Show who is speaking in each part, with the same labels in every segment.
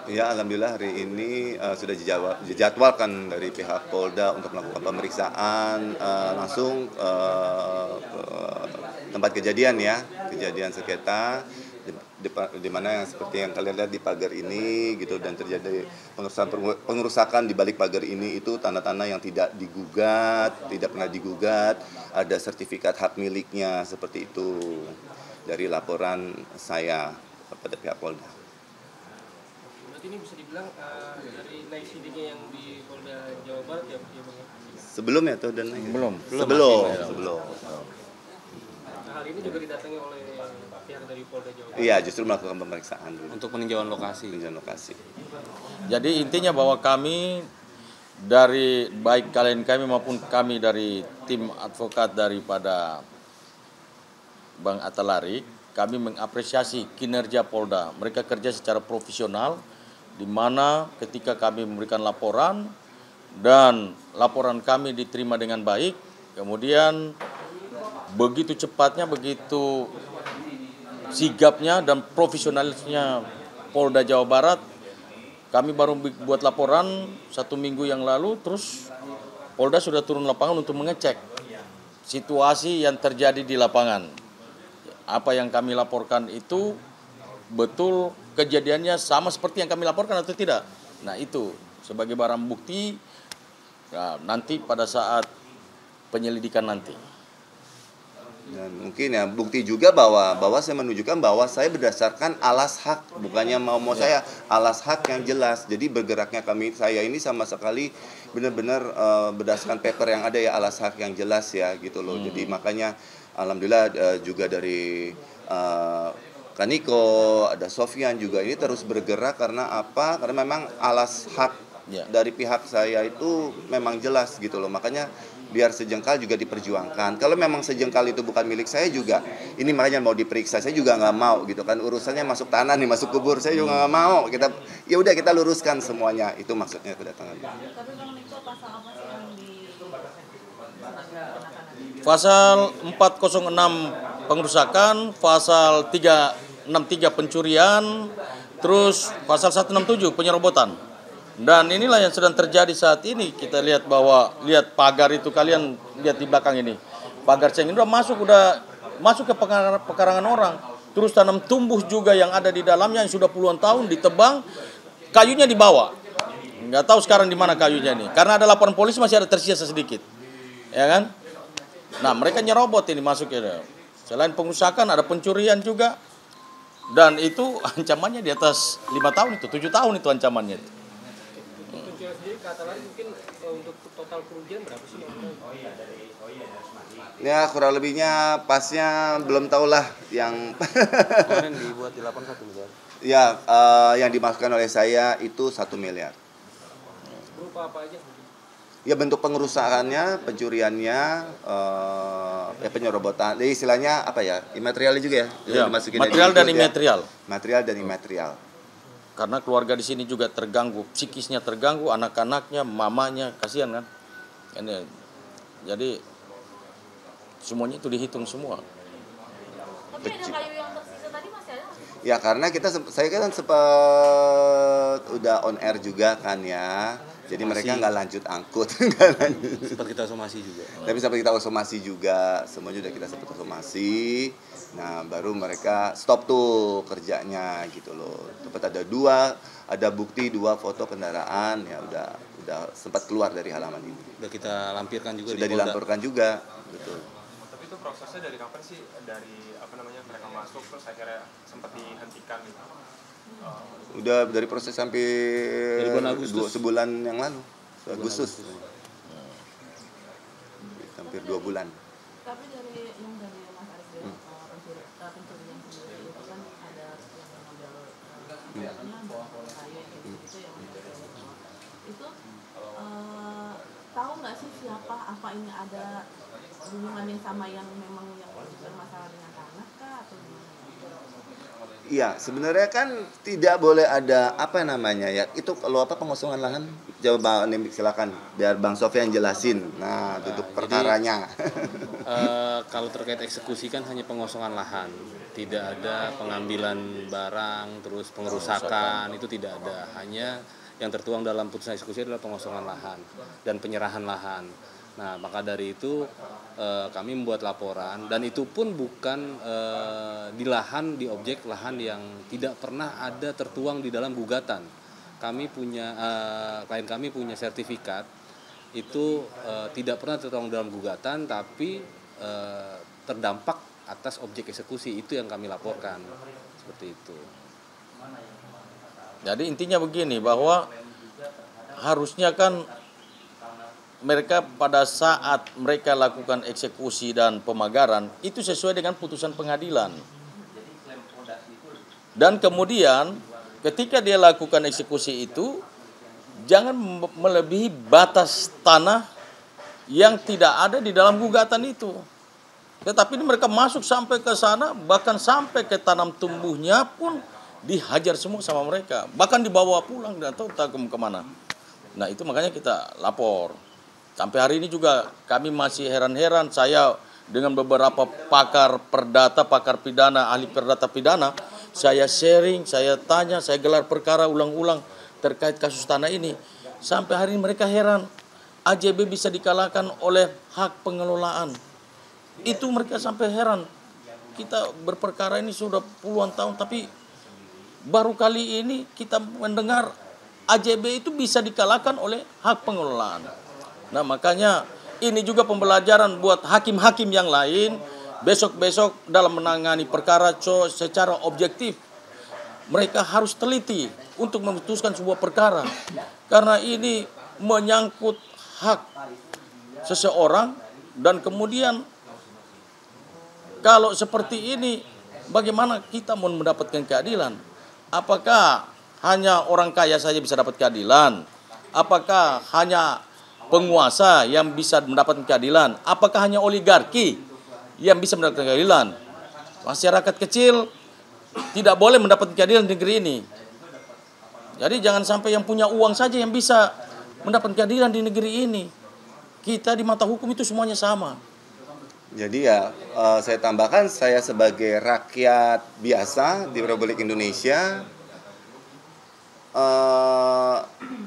Speaker 1: Ya, alhamdulillah hari ini sudah dijadwalkan dari pihak Polda untuk melakukan pemeriksaan langsung ke tempat kejadian ya, kejadian sengketa di mana yang seperti yang kalian lihat di pagar ini gitu, dan terjadi pengerusakan di balik pagar ini itu tanah-tanah yang tidak pernah digugat, ada sertifikat hak miliknya seperti itu dari laporan saya kepada pihak Polda.
Speaker 2: Ini bisa dibilang dari naik sidiknya yang di Polda Jawa Barat ya, Bang?
Speaker 1: Sebelumnya tuh dan
Speaker 3: Belum.
Speaker 1: Sebelum.
Speaker 2: Nah, hal ini juga didatangi oleh pihak dari Polda Jawa Barat.
Speaker 1: Iya, justru melakukan pemeriksaan dulu.
Speaker 4: Untuk peninjauan lokasi.
Speaker 3: Jadi intinya bahwa kami dari baik kalian kami maupun kami dari tim advokat daripada Bang Atalarik, kami mengapresiasi kinerja Polda. Mereka kerja secara profesional, di mana ketika kami memberikan laporan dan laporan kami diterima dengan baik, kemudian begitu cepatnya, begitu sigapnya dan profesionalisnya Polda Jawa Barat, kami baru buat laporan 1 minggu yang lalu, terus Polda sudah turun lapangan untuk mengecek situasi yang terjadi di lapangan. Apa yang kami laporkan itu betul kejadiannya sama seperti yang kami laporkan atau tidak. Nah itu sebagai barang bukti nanti pada saat penyelidikan nanti.
Speaker 1: Dan mungkin ya bukti juga bahwa saya menunjukkan bahwa saya berdasarkan alas hak, bukannya mau saya alas hak yang jelas. Jadi bergeraknya saya ini sama sekali benar-benar berdasarkan paper yang ada ya, alas hak yang jelas ya gitu loh. Jadi makanya alhamdulillah juga dari Kaniko, ada Sofyan juga ini terus bergerak karena apa? Karena memang alas hak dari pihak saya itu memang jelas gitu loh. Makanya biar sejengkal juga diperjuangkan. Kalau memang sejengkal itu bukan milik saya juga, ini makanya mau diperiksa. Saya juga nggak mau gitu kan, urusannya masuk tanah nih, masuk kubur, saya juga nggak mau. Kita luruskan semuanya. Itu maksudnya kedatangan.
Speaker 5: Tapi Bang Niko, pasal apa sih yang
Speaker 3: Pasal 406 pengerusakan, pasal 363 pencurian, terus pasal 167 penyerobotan. Dan inilah yang sedang terjadi saat ini. Kita lihat bahwa pagar itu, kalian lihat di belakang ini. Pagar ceng udah masuk ke pekarangan orang. Terus tanam tumbuh juga yang ada di dalamnya yang sudah puluhan tahun ditebang, kayunya dibawa. Nggak tahu sekarang di mana kayunya nih. Karena ada laporan polisi masih ada tersisa sedikit. Ya kan? Nah, mereka nyerobot ini masuknya. Selain pengusakan ada pencurian juga. Dan itu ancamannya di atas 5 tahun itu, 7 tahun itu ancamannya.
Speaker 2: Pencurian sendiri kata lain mungkin untuk total kerugian berapa sih?
Speaker 1: Ya kurang lebihnya pasnya belum tahulah yang
Speaker 4: Kemarin dibuat di 81 miliar.
Speaker 1: Ya, yang dimaksudkan oleh saya itu 1 miliar.
Speaker 2: Berupa apa aja?
Speaker 1: Ya bentuk pengerusakannya, pencuriannya, penyerobotan. Jadi istilahnya apa ya? Imaterial juga ya?
Speaker 3: Ya, material dan imaterial.
Speaker 1: Material dan imaterial.
Speaker 3: Karena keluarga di sini juga terganggu, psikisnya terganggu, anak-anaknya, mamanya, kasihan kan. Jadi semuanya itu dihitung semua.
Speaker 5: Tapi ada kayu yang tersisa tadi masih ada?
Speaker 1: Ya karena saya kan sempat udah on air juga kan ya. Jadi mereka nggak lanjut angkut,
Speaker 4: Sempat kita somasi juga.
Speaker 1: Tapi sampai kita somasi juga, semuanya udah kita sempat somasi. Nah baru mereka stop tuh kerjanya gitu loh. Tempat ada bukti 2 foto kendaraan ya udah sempat keluar dari halaman ini.
Speaker 4: Udah kita lampirkan juga.
Speaker 1: Sudah dilaporkan juga, betul.
Speaker 6: Tapi itu prosesnya dari kapan sih? Dari mereka masuk terus akhirnya sempat dihentikan gitu?
Speaker 1: Udah dari proses sampai sebulan yang lalu, Agustus. Hampir 2 bulan.
Speaker 5: Tapi dari Mas Aris pencurian sendiri itu kan ada yang mengambil kayu itu yang itu tahu nggak sih siapa, apa ini ada hubungannya sama yang memang yang bermasalah dengan tanah kah atau gimana?
Speaker 1: Iya, sebenarnya kan tidak boleh ada itu kalau pengosongan lahan. Silakan biar Bang Sofyan jelasin. Nah, duduk perkaranya.
Speaker 4: kalau terkait eksekusi kan hanya pengosongan lahan, tidak ada pengambilan barang, terus pengerusakan, itu tidak ada. Hanya yang tertuang dalam putusan eksekusi adalah pengosongan lahan dan penyerahan lahan. Nah, maka dari itu kami membuat laporan, dan itu pun bukan di lahan, di objek lahan yang tidak pernah ada tertuang di dalam gugatan. Kami punya klien kami punya sertifikat itu tidak pernah tertuang dalam gugatan, tapi terdampak atas objek eksekusi, itu yang kami laporkan seperti itu.
Speaker 3: Jadi intinya begini, bahwa harusnya kan mereka pada saat mereka lakukan eksekusi dan pemagaran itu sesuai dengan putusan pengadilan. Dan kemudian ketika dia lakukan eksekusi itu jangan melebihi batas tanah yang tidak ada di dalam gugatan itu. Tetapi mereka masuk sampai ke sana, bahkan sampai ke tanam tumbuhnya pun dihajar semua sama mereka, bahkan dibawa pulang dan tahu kemana. Nah itu makanya kita lapor. Sampai hari ini juga kami masih heran-heran. Saya dengan beberapa pakar perdata, pakar pidana, ahli perdata pidana, saya sharing, saya tanya, saya gelar perkara ulang-ulang terkait kasus tanah ini. Sampai hari ini mereka heran, AJB bisa dikalahkan oleh hak pengelolaan. Itu mereka sampai heran. Kita berperkara ini sudah puluhan tahun, tapi baru kali ini kita mendengar AJB itu bisa dikalahkan oleh hak pengelolaan. Nah makanya ini juga pembelajaran buat hakim-hakim yang lain. Besok-besok dalam menangani perkara secara objektif, mereka harus teliti untuk memutuskan sebuah perkara. Karena ini menyangkut hak seseorang, dan kemudian kalau seperti ini bagaimana kita mau mendapatkan keadilan? Apakah hanya orang kaya saja bisa dapat keadilan? Apakah hanya penguasa yang bisa mendapatkan keadilan? Apakah hanya oligarki yang bisa mendapatkan keadilan? Masyarakat kecil tidak boleh mendapatkan keadilan di negeri ini. Jadi jangan sampai yang punya uang saja yang bisa mendapatkan keadilan di negeri ini. Kita di mata hukum itu semuanya sama.
Speaker 1: Jadi ya saya tambahkan, saya sebagai rakyat biasa di Republik Indonesia,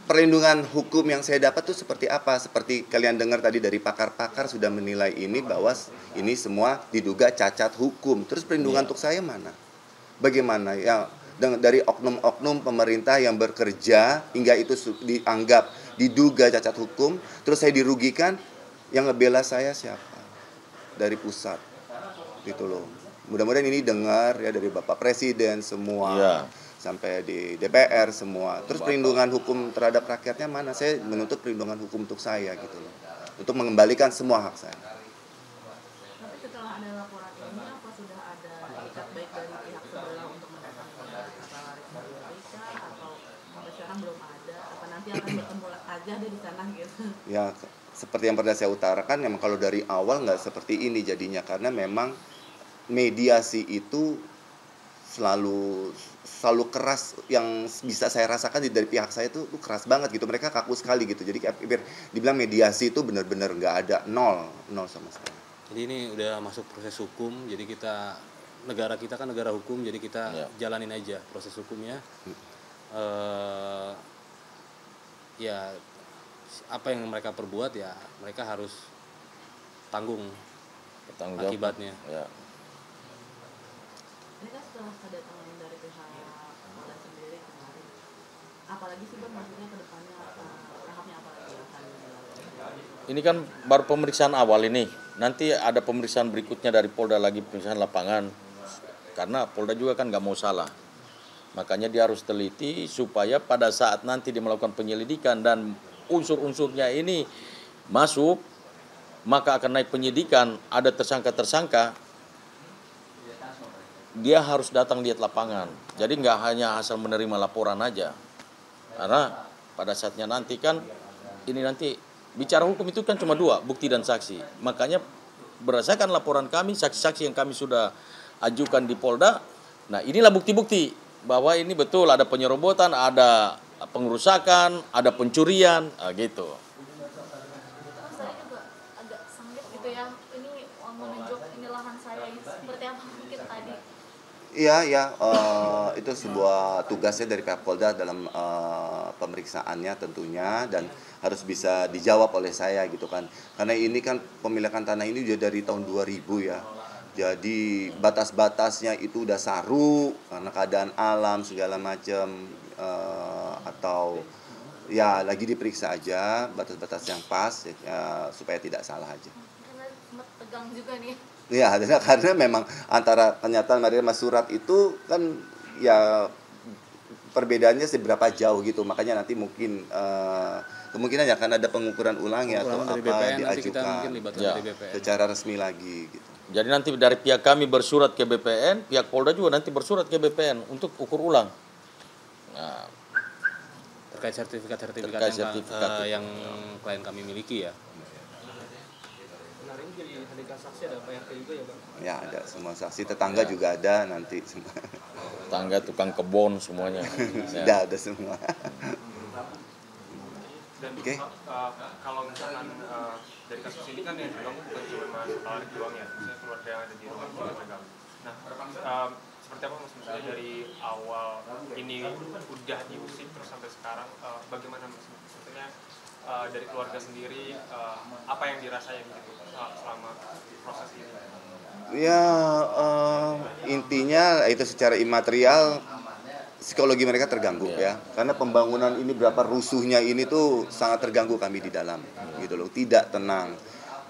Speaker 1: perlindungan hukum yang saya dapat tuh seperti apa? Seperti kalian dengar tadi dari pakar-pakar sudah menilai ini bahwa ini semua diduga cacat hukum. Terus perlindungan untuk saya mana? Bagaimana ya dari oknum-oknum pemerintah yang bekerja hingga itu dianggap diduga cacat hukum, terus saya dirugikan, yang ngebela saya siapa? Dari pusat, gitu loh. Mudah-mudahan ini dengar ya dari Bapak Presiden semua, sampai di DPR semua. Terus perlindungan hukum terhadap rakyatnya mana? Saya menuntut perlindungan hukum untuk saya gitu loh, untuk mengembalikan semua hak saya.
Speaker 5: Tapi setelah ada laporan ini, apa sudah ada etikat baik dari pihak sebelah untuk mendatangi Atalaris Amerika, atau sampai sekarang belum ada? Apa nanti akan bertemu aja deh di sana gitu? Ya,
Speaker 1: seperti yang pernah saya utarakan, memang kalau dari awal nggak seperti ini jadinya, karena memang mediasi itu selalu keras. Yang bisa saya rasakan dari pihak saya itu keras banget gitu, mereka kaku sekali gitu. Jadi dibilang mediasi itu benar-benar nggak ada, nol sama sekali.
Speaker 4: Jadi ini udah masuk proses hukum, jadi negara kita kan negara hukum, jadi kita jalanin aja proses hukumnya. Ya apa yang mereka perbuat ya mereka harus tanggung akibatnya.
Speaker 3: Ya.
Speaker 5: Ini kan setelah kedatangan dari pihak Polda sendiri kemarin, apalagi sih Bang, maksudnya ke depannya tahapnya apa lagi yang akan dilakukan?
Speaker 3: Ini kan baru pemeriksaan awal ini. Nanti ada pemeriksaan berikutnya dari Polda lagi, pemeriksaan lapangan. Karena Polda juga kan nggak mau salah. Makanya dia harus teliti supaya pada saat nanti dia melakukan penyelidikan dan unsur-unsurnya ini masuk, maka akan naik penyidikan, ada tersangka-tersangka, dia harus datang lihat lapangan. Jadi nggak hanya asal menerima laporan aja. Karena pada saatnya nanti kan, ini nanti bicara hukum itu kan cuma dua, bukti dan saksi. Makanya berdasarkan laporan kami, saksi-saksi yang kami sudah ajukan di Polda, nah inilah bukti-bukti bahwa ini betul ada penyerobotan, ada pengerusakan, ada pencurian, gitu.
Speaker 7: Saya juga agak sengit gitu ya, ini menunjukkan
Speaker 1: Iya, ya, itu sebuah tugasnya dari pihak Polda dalam pemeriksaannya tentunya, dan harus bisa dijawab oleh saya gitu kan. Karena ini kan pemilikan tanah ini udah dari tahun 2000 ya. Jadi batas-batasnya itu udah saru karena keadaan alam segala macam, atau ya lagi diperiksa aja batas-batas yang pas supaya tidak salah aja.
Speaker 5: Karena sempat tegang juga nih.
Speaker 1: Ya, karena memang antara kenyataan sama surat itu kan ya perbedaannya seberapa jauh gitu, makanya nanti mungkin kemungkinan ya akan ada pengukuran ulang ya atau
Speaker 4: Ulang dari
Speaker 1: apa
Speaker 4: BPN, nanti kita
Speaker 1: diajukan
Speaker 4: mungkin libatkan
Speaker 3: Ya.
Speaker 4: dari BPN.
Speaker 1: secara resmi lagi gitu.
Speaker 3: Jadi nanti dari pihak kami bersurat ke BPN, pihak Polda juga nanti bersurat ke BPN untuk ukur ulang. Nah,
Speaker 4: Terkait sertifikat-sertifikat
Speaker 3: Terkait
Speaker 4: yang,
Speaker 3: sertifikat
Speaker 4: yang klien kami miliki ya.
Speaker 2: Kemarin jadi hadirkan saksi ada Pak RT juga ya Pak?
Speaker 1: Ya, ada semua saksi, tetangga juga ada nanti semua.
Speaker 3: tangga tukang kebon semuanya.
Speaker 1: Sudah ada semua.
Speaker 6: Dan
Speaker 1: Oke.
Speaker 6: kalau misalkan dari kasus ini kan yang terganggu bukan cuma Mas Tarik doang ya, maksudnya keluarga yang ada di rumah juga terganggu. Nah, seperti apa Mas, misalnya dari awal ini udah diusik terus sampai sekarang, bagaimana Mas? Maksudnya dari keluarga sendiri, apa yang dirasain gitu selama proses ini?
Speaker 1: Ya, intinya itu secara imaterial psikologi mereka terganggu ya, karena pembangunan ini berapa rusuhnya ini tuh sangat terganggu kami di dalam gitu loh, tidak tenang.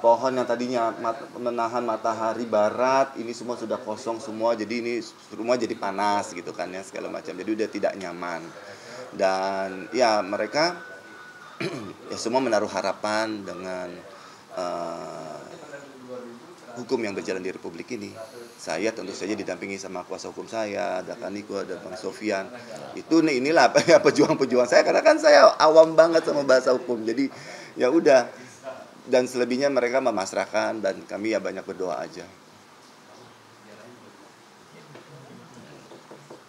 Speaker 1: Pohon yang tadinya menahan matahari barat ini semua sudah kosong semua, jadi ini rumah jadi panas gitu kan ya, segala macam, jadi udah tidak nyaman. Dan ya mereka ya semua menaruh harapan dengan hukum yang berjalan di Republik ini. Saya tentu saja didampingi sama kuasa hukum saya, ada Kaniko, ada Bang Sofian. Inilah apa ya pejuang-pejuang saya, karena kan saya awam banget sama bahasa hukum. Jadi ya udah, dan selebihnya mereka memasrahkan dan kami ya banyak berdoa aja.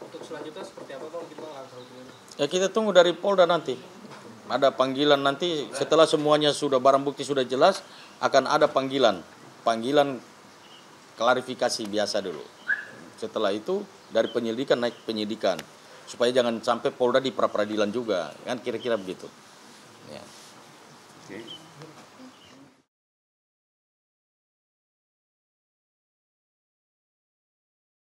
Speaker 2: Untuk selanjutnya seperti apa Pak? Mungkin Pak langsung ini.
Speaker 3: Ya kita tunggu dari Polda nanti. Ada panggilan nanti setelah semuanya sudah barang bukti sudah jelas, akan ada panggilan klarifikasi biasa dulu. Setelah itu dari penyelidikan naik penyidikan, supaya jangan sampai Polda di pra peradilan juga, kan kira-kira begitu. Ya.
Speaker 1: Oke.